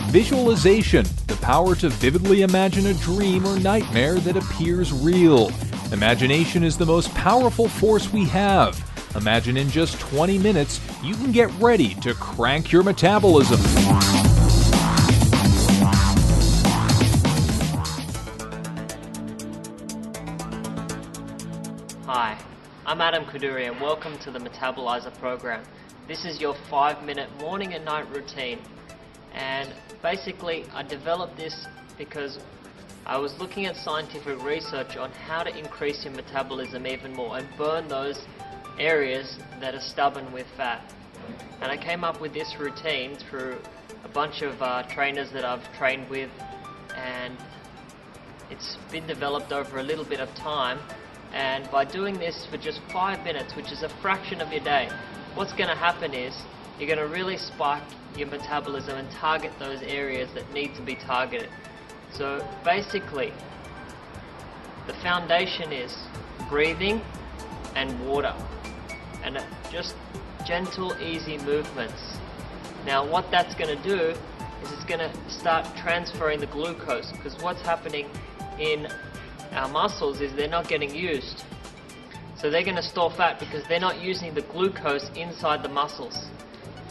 Visualization, the power to vividly imagine a dream or nightmare that appears real. Imagination is the most powerful force we have. Imagine in just 20 minutes, you can get ready to crank your metabolism. Hi, I'm Adam Kaduri and welcome to the Metabolizer program. This is your 5-minute morning and night routine. And basically I developed this because I was looking at scientific research on how to increase your metabolism even more and burn those areas that are stubborn with fat. And I came up with this routine through a bunch of trainers that I've trained with, and it's been developed over a little bit of time. And by doing this for just 5 minutes, which is a fraction of your day, what's going to happen is you're going to really spike your metabolism and target those areas that need to be targeted. So basically, the foundation is breathing and water, and just gentle, easy movements. Now what that's going to do is it's going to start transferring the glucose, because what's happening in our muscles is they're not getting used. So they're going to store fat because they're not using the glucose inside the muscles.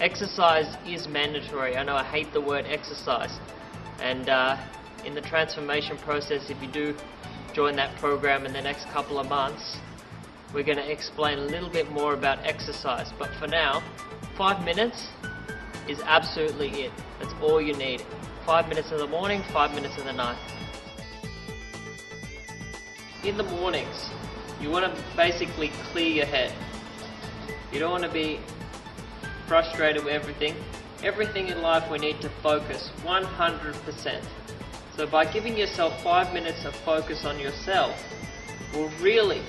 Exercise is mandatory. I know I hate the word exercise. And in the transformation process, if you do join that program in the next couple of months, we're going to explain a little bit more about exercise. But for now, 5 minutes is absolutely it. That's all you need. 5 minutes in the morning, 5 minutes in the night. In the mornings, you want to basically clear your head. You don't want to be frustrated with everything. Everything in life we need to focus 100%. So by giving yourself 5 minutes of focus on yourself will really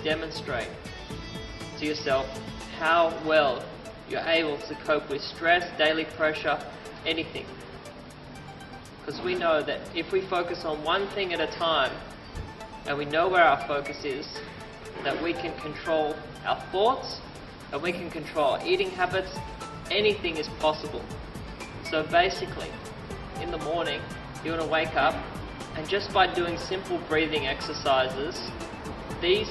demonstrate to yourself how well you're able to cope with stress, daily pressure, anything. Because we know that if we focus on one thing at a time, and we know where our focus is, that we can control our thoughts, and we can control our eating habits. Anything is possible. So basically, in the morning, you want to wake up, and just by doing simple breathing exercises, these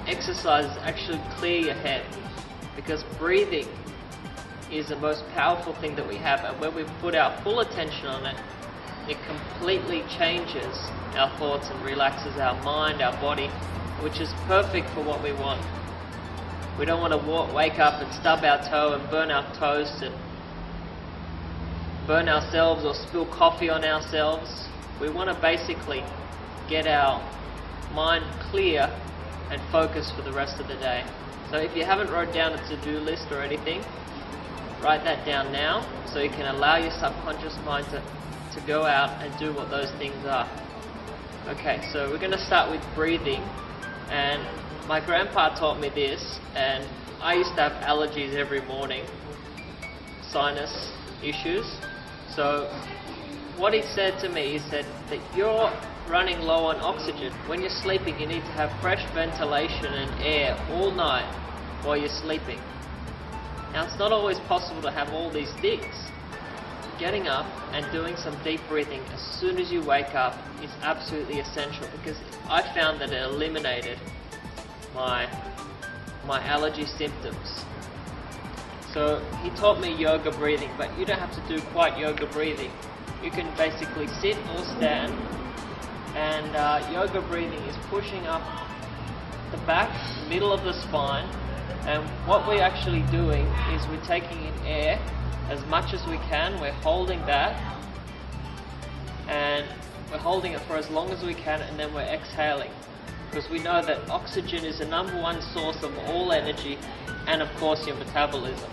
exercises actually clear your head, because breathing is the most powerful thing that we have, and when we put our full attention on it, it completely changes our thoughts and relaxes our mind, our body, which is perfect for what we want. We don't want to wake up and stub our toe and burn our toast and burn ourselves or spill coffee on ourselves. We want to basically get our mind clear and focused for the rest of the day. So if you haven't wrote down a to-do list or anything, write that down now so you can allow your subconscious mind to go out and do what those things are. Okay, so we're going to start with breathing, and my grandpa taught me this, and I used to have allergies every morning, sinus issues. So what he said to me, he said that you're running low on oxygen. When you're sleeping, you need to have fresh ventilation and air all night while you're sleeping. Now it's not always possible to have all these things. Getting up and doing some deep breathing as soon as you wake up is absolutely essential, because I found that it eliminated my allergy symptoms. So he taught me yoga breathing, but you don't have to do quite yoga breathing. You can basically sit or stand, and yoga breathing is pushing up the back, middle of the spine, and what we're actually doing is we're taking in air as much as we can. We're holding that, and we're holding it for as long as we can, and then we're exhaling, because we know that oxygen is the #1 source of all energy, and of course your metabolism.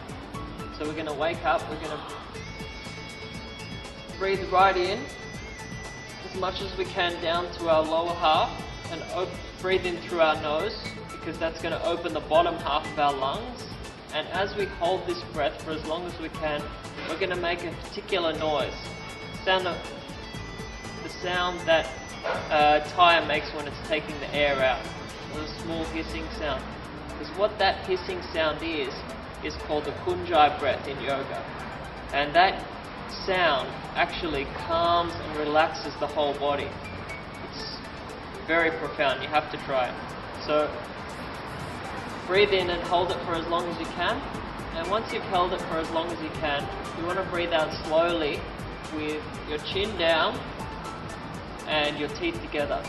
So we're going to wake up, we're going to breathe right in as much as we can down to our lower half, and breathe in through our nose, because that's going to open the bottom half of our lungs. And as we hold this breath for as long as we can, we're going to make a particular noise. The sound that a tire makes when it's taking the air out. A small hissing sound. Because what that hissing sound is called the Kunjai breath in yoga. And that sound actually calms and relaxes the whole body. It's very profound. You have to try it. So breathe in and hold it for as long as you can. And once you've held it for as long as you can, you want to breathe out slowly with your chin down and your teeth together.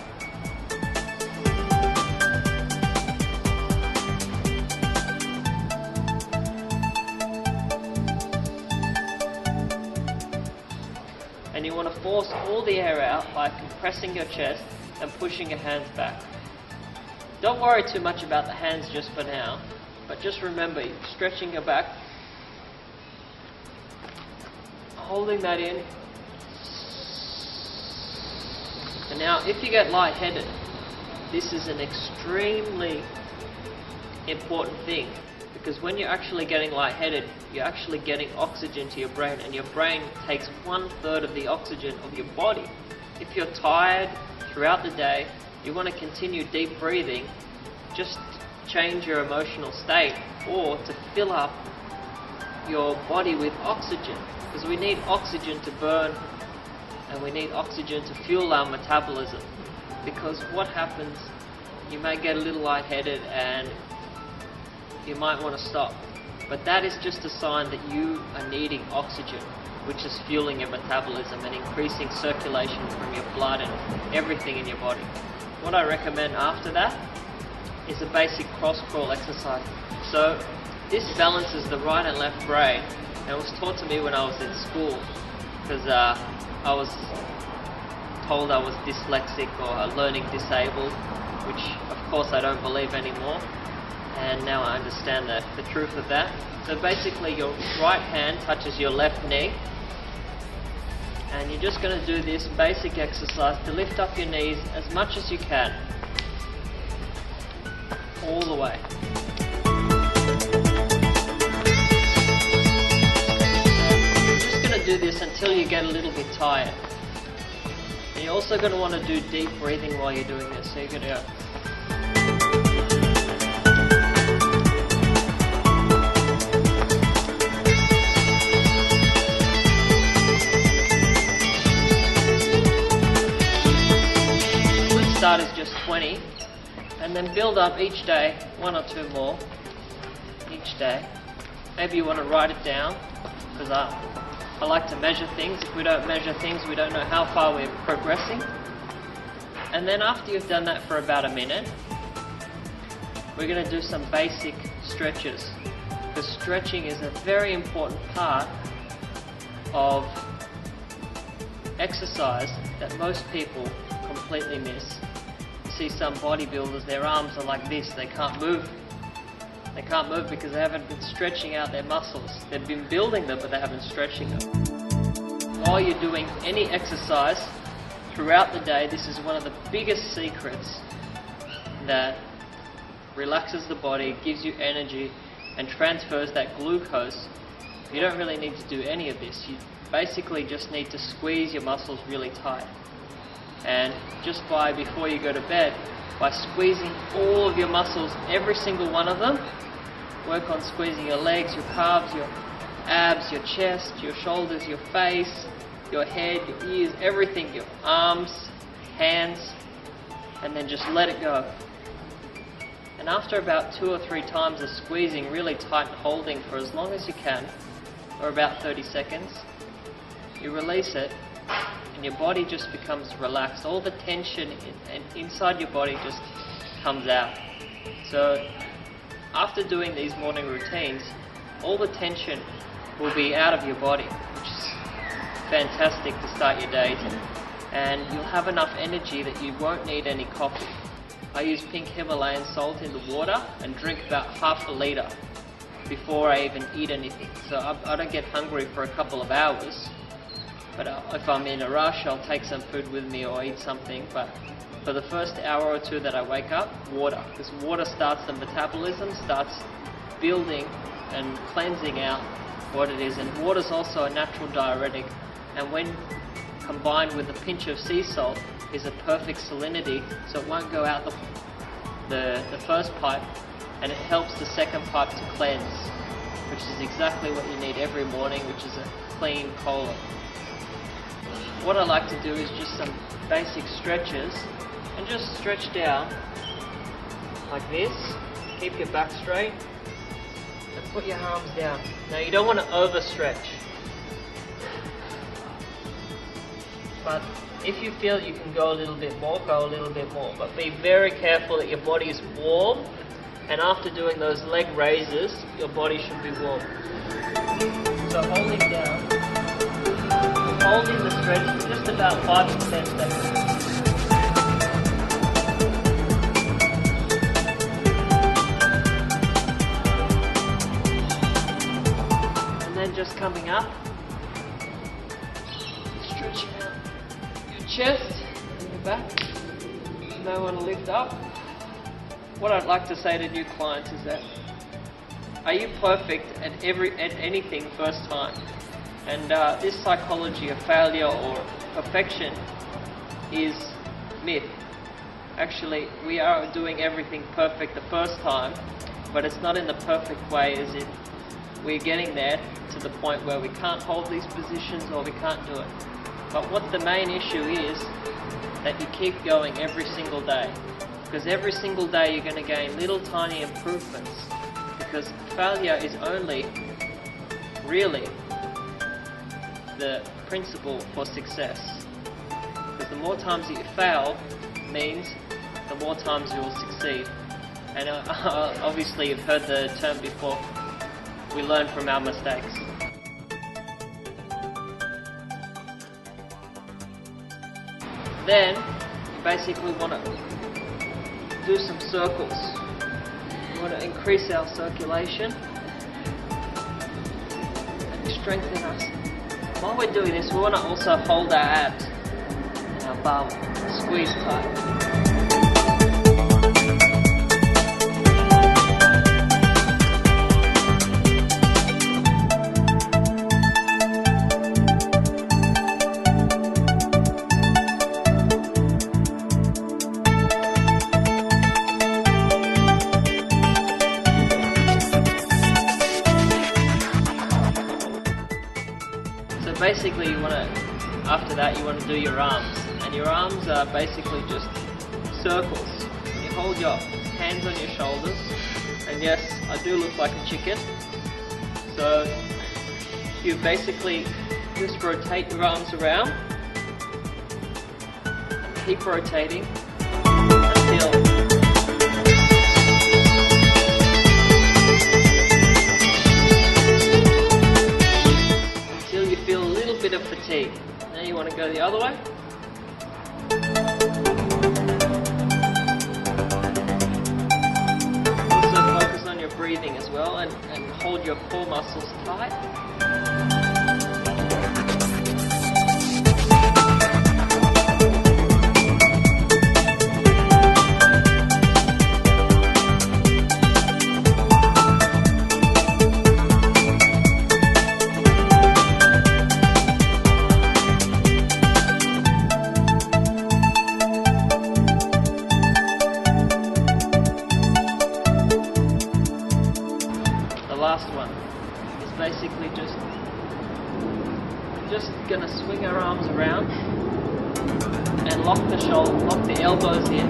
And you want to force all the air out by compressing your chest and pushing your hands back. Don't worry too much about the hands just for now, but just remember, stretching your back, holding that in. And now if you get lightheaded, this is an extremely important thing, because when you're actually getting lightheaded, you're actually getting oxygen to your brain, and your brain takes 1/3 of the oxygen of your body. If you're tired throughout the day, you want to continue deep breathing, just change your emotional state, or to fill up your body with oxygen, because we need oxygen to burn, and we need oxygen to fuel our metabolism. Because what happens, you may get a little lightheaded and you might want to stop, but that is just a sign that you are needing oxygen, which is fueling your metabolism and increasing circulation from your blood and everything in your body. What I recommend after that is a basic cross crawl exercise. So this balances the right and left brain, and it was taught to me when I was in school, because I was told I was dyslexic or learning disabled, which of course I don't believe anymore. And now I understand the truth of that. So basically your right hand touches your left knee, and you're just going to do this basic exercise to lift up your knees as much as you can, all the way. You're just going to do this until you get a little bit tired. And you're also going to want to do deep breathing while you're doing this. So you're going to go. Start is just 20, and then build up each day, 1 or 2 more each day. Maybe you want to write it down, because I like to measure things. If we don't measure things, we don't know how far we're progressing. And then after you've done that for about a minute, we're going to do some basic stretches, because stretching is a very important part of exercise that most people completely miss. You see some bodybuilders, their arms are like this, they can't move. They can't move because they haven't been stretching out their muscles. They've been building them, but they haven't stretching them. While you're doing any exercise throughout the day, this is one of the biggest secrets that relaxes the body, gives you energy, and transfers that glucose. You don't really need to do any of this. You basically just need to squeeze your muscles really tight. And just before you go to bed, by squeezing all of your muscles, every single one of them, work on squeezing your legs, your calves, your abs, your chest, your shoulders, your face, your head, your ears, everything, your arms, hands, and then just let it go. And after about 2 or 3 times of squeezing really tight and holding for as long as you can, or about 30 seconds, you release it, and your body just becomes relaxed. All the tension inside your body just comes out. So after doing these morning routines, all the tension will be out of your body, which is fantastic to start your day. And you'll have enough energy that you won't need any coffee. I use pink Himalayan salt in the water and drink about half a litre before I even eat anything. So I don't get hungry for a couple of hours. But if I'm in a rush, I'll take some food with me or eat something. But for the first hour or 2 that I wake up, water. Because water starts the metabolism, starts building and cleansing out what it is. And water is also a natural diuretic. And when combined with a pinch of sea salt, is a perfect salinity, so it won't go out the first pipe, and it helps the second pipe to cleanse. which is exactly what you need every morning, which is a clean colon. What I like to do is just some basic stretches, and just stretch down like this. Keep your back straight and put your arms down. Now you don't want to overstretch, but if you feel you can go a little bit more, go a little bit more. But be very careful that your body is warm, and after doing those leg raises, your body should be warm. So holding down, holding the stretch for just about 5 to 10 seconds. And then just coming up, stretching out your chest and your back. You may want to lift up. What I'd like to say to new clients is that, are you perfect at anything first time? And this psychology of failure or perfection is myth. Actually, we are doing everything perfect the first time, but it's not in the perfect way, as in we're getting there to the point where we can't hold these positions or we can't do it. But what the main issue is that you keep going every single day, because every single day you're going to gain little tiny improvements, because failure is only really the principle for success. Because the more times that you fail means the more times you will succeed. And obviously you've heard the term before, we learn from our mistakes. Then you basically want to do some circles. We want to increase our circulation and strengthen us. While we're doing this, we want to also hold our abs and our bum, squeeze tight. Basically, after that you want to do your arms, and your arms are basically just circles. You hold your hands on your shoulders, and yes, I do look like a chicken, so you basically just rotate your arms around, keep rotating until you feel a little bit of fatigue. Now you want to go the other way. Also focus on your breathing as well, and hold your core muscles tight. Last one is basically just gonna swing our arms around and lock the elbows in.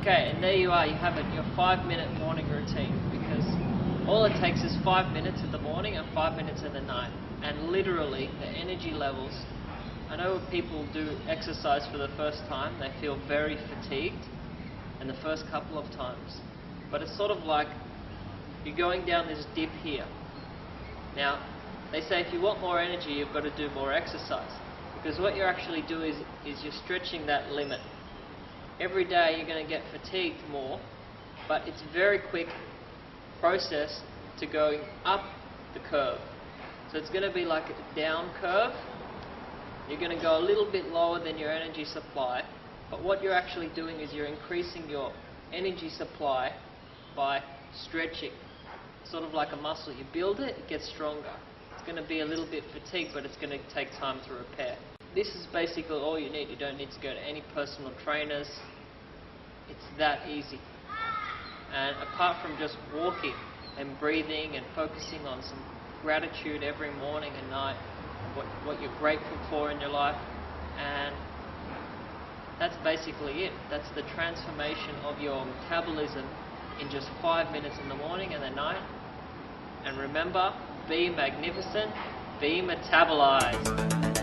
Okay, and there you are, you have it, your 5-minute morning routine, because all it takes is 5 minutes in the morning and 5 minutes in the night. And literally, the energy levels, I know when people do exercise for the first time, they feel very fatigued in the first couple of times. But it's sort of like you're going down this dip here. Now, they say if you want more energy, you've got to do more exercise. Because what you're actually doing is you're stretching that limit. Every day you're going to get fatigued more, but it's a very quick process to going up the curve. So it's going to be like a down curve. You're going to go a little bit lower than your energy supply, but what you're actually doing is you're increasing your energy supply by stretching. Sort of like a muscle. You build it, it gets stronger. It's going to be a little bit fatigued, but it's going to take time to repair. This is basically all you need. You don't need to go to any personal trainers. It's that easy. And apart from just walking and breathing and focusing on some gratitude every morning and night, what you're grateful for in your life, and that's basically it. That's the transformation of your metabolism in just 5 minutes in the morning and the night. And remember, be magnificent, be metabolized.